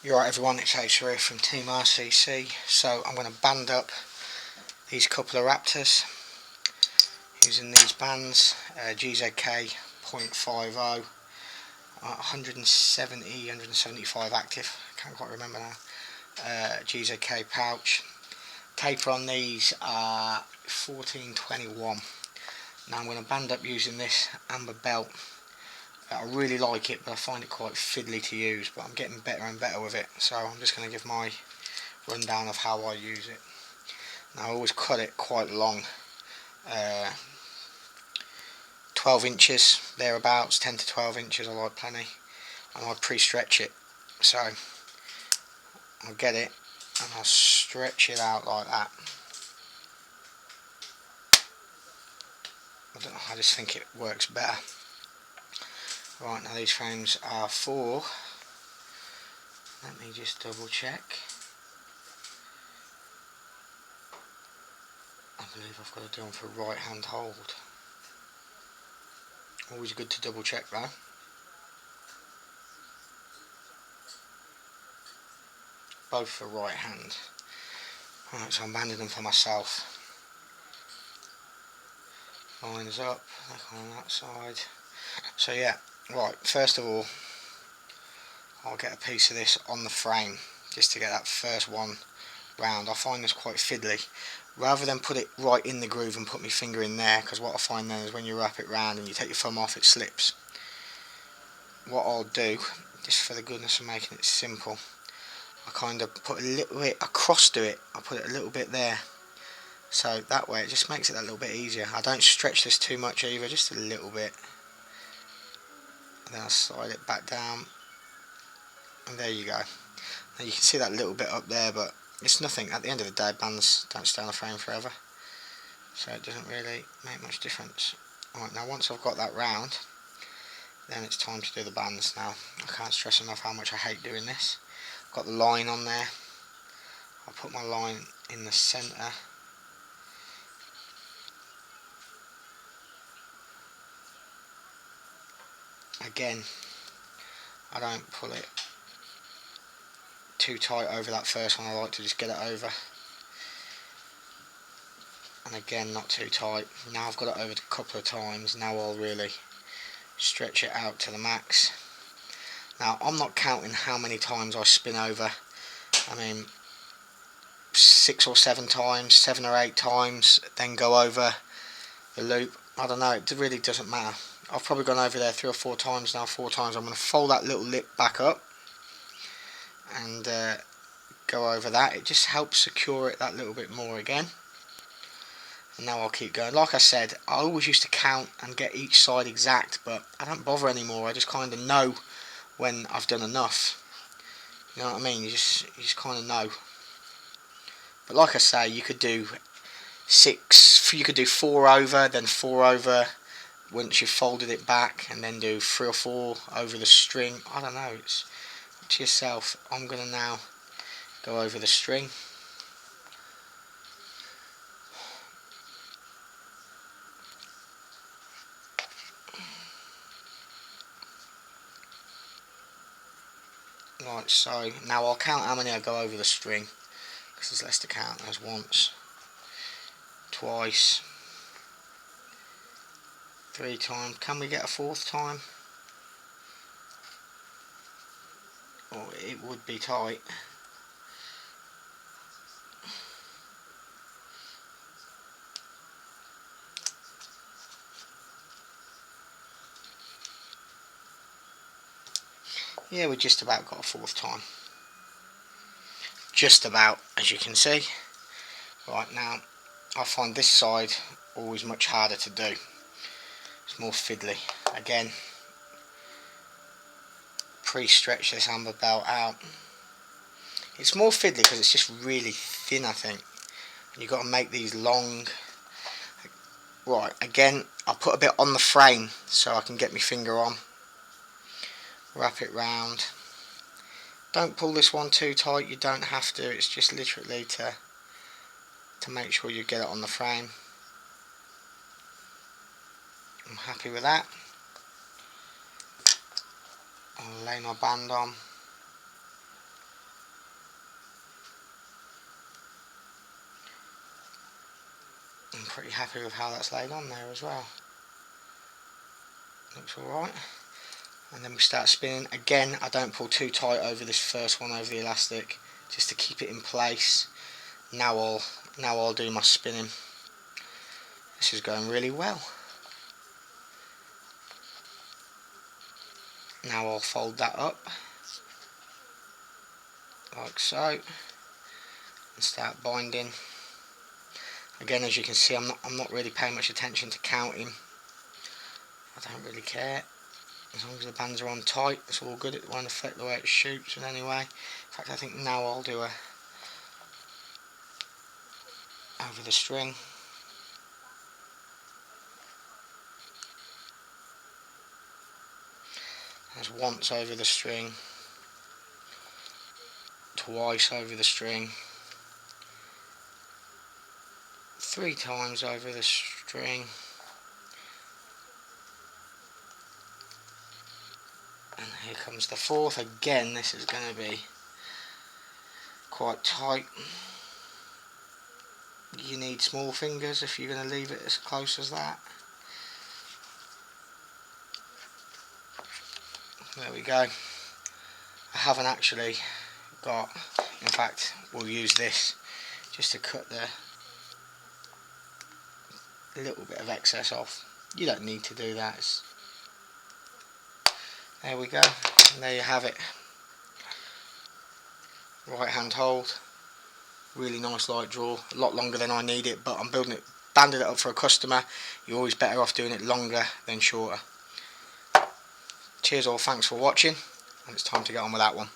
You're right everyone, it's Ace here from Team RCC. So I'm going to band up these couple of Raptors using these bands, GZK 0.50, 170, 175 active, can't quite remember now, GZK pouch. Taper on these are 1421. Now I'm going to band up using this amber belt. I really like it, but I find it quite fiddly to use, but I'm getting better and better with it, so I'm just going to give my rundown of how I use it. Now I always cut it quite long, 12 inches thereabouts, 10 to 12 inches I like plenty, and I pre-stretch it. So I'll get it and I'll stretch it out like that. I don't know, I just think it works better. Right, now these frames are for, let me just double check, I believe I've got to do them for right hand hold. Always good to double check though. Both for right hand. Right, so I'm banding them for myself. Lines up, like on that side. So yeah, right, first of all, I'll get a piece of this on the frame just to get that first one round. I find this quite fiddly. Rather than put it right in the groove and put my finger in there, because what I find then is when you wrap it round and you take your thumb off, it slips. What I'll do, just for the goodness of making it simple, I kind of put a little bit across to it. I put it a little bit there, so that way it just makes it a little bit easier. I don't stretch this too much either, just a little bit, and then I'll slide it back down, and there you go. Now you can see that little bit up there, but it's nothing. At the end of the day, bands don't stay on the frame forever, so it doesn't really make much difference. Alright, now once I've got that round, then it's time to do the bands. Now I can't stress enough how much I hate doing this. Got the line on there. I'll put my line in the centre. Again, I don't pull it too tight over that first one, I like to just get it over. And again, not too tight. Now I've got it over a couple of times, now I'll really stretch it out to the max. Now I'm not counting how many times I spin over. I mean 6 or 7 times, 7 or 8 times, then go over the loop. I don't know, it really doesn't matter. I've probably gone over there 3 or 4 times now, 4 times. I'm going to fold that little lip back up and go over that. It just helps secure it that little bit more again. And now I'll keep going. Like I said, I always used to count and get each side exact, but I don't bother anymore. I just kind of know when I've done enough. You know what I mean? You just kind of know. But like I say, you could do 6, you could do 4 over, then 4 over once you've folded it back, and then do 3 or 4 over the string. I don't know, it's up to yourself. I'm going to now go over the string. Right, so now I'll count how many I go over the string, because there's less to count. There's once, twice, 3 times. Can we get a 4th time? Oh, it would be tight. Yeah, we just about got a 4th time. Just about, as you can see. Right, now I find this side always much harder to do. It's more fiddly. Again, pre-stretch this amber belt out. It's more fiddly because it's just really thin, I think. And you've got to make these long. Right, again, I'll put a bit on the frame so I can get my finger on. Wrap it round. Don't pull this one too tight, you don't have to, it's just literally to make sure you get it on the frame. I'm happy with that. I'll lay my band on. pretty happy with how that's laid on there as well. Looks alright. And then we start spinning. Again, I don't pull too tight over this first one over the elastic, just to keep it in place. Now I'll do my spinning. This is going really well. Now I'll fold that up like so and start binding. Again, as you can see, I'm not really paying much attention to counting. I don't really care. As long as the bands are on tight, it's all good. It won't affect the way it shoots in any way. In fact, I think now I'll do a over the string. There's once over the string, twice over the string, 3 times over the string, and here comes the 4th. Again, this is going to be quite tight. You need small fingers if you're going to leave it as close as that. There we go. I haven't actually got, in fact we'll use this just to cut the little bit of excess off. You don't need to do that. There we go, and there you have it. Right hand hold, really nice light draw, a lot longer than I need it, but I'm banding it up for a customer. You're always better off doing it longer than shorter. Cheers all, thanks for watching, and it's time to get on with that one.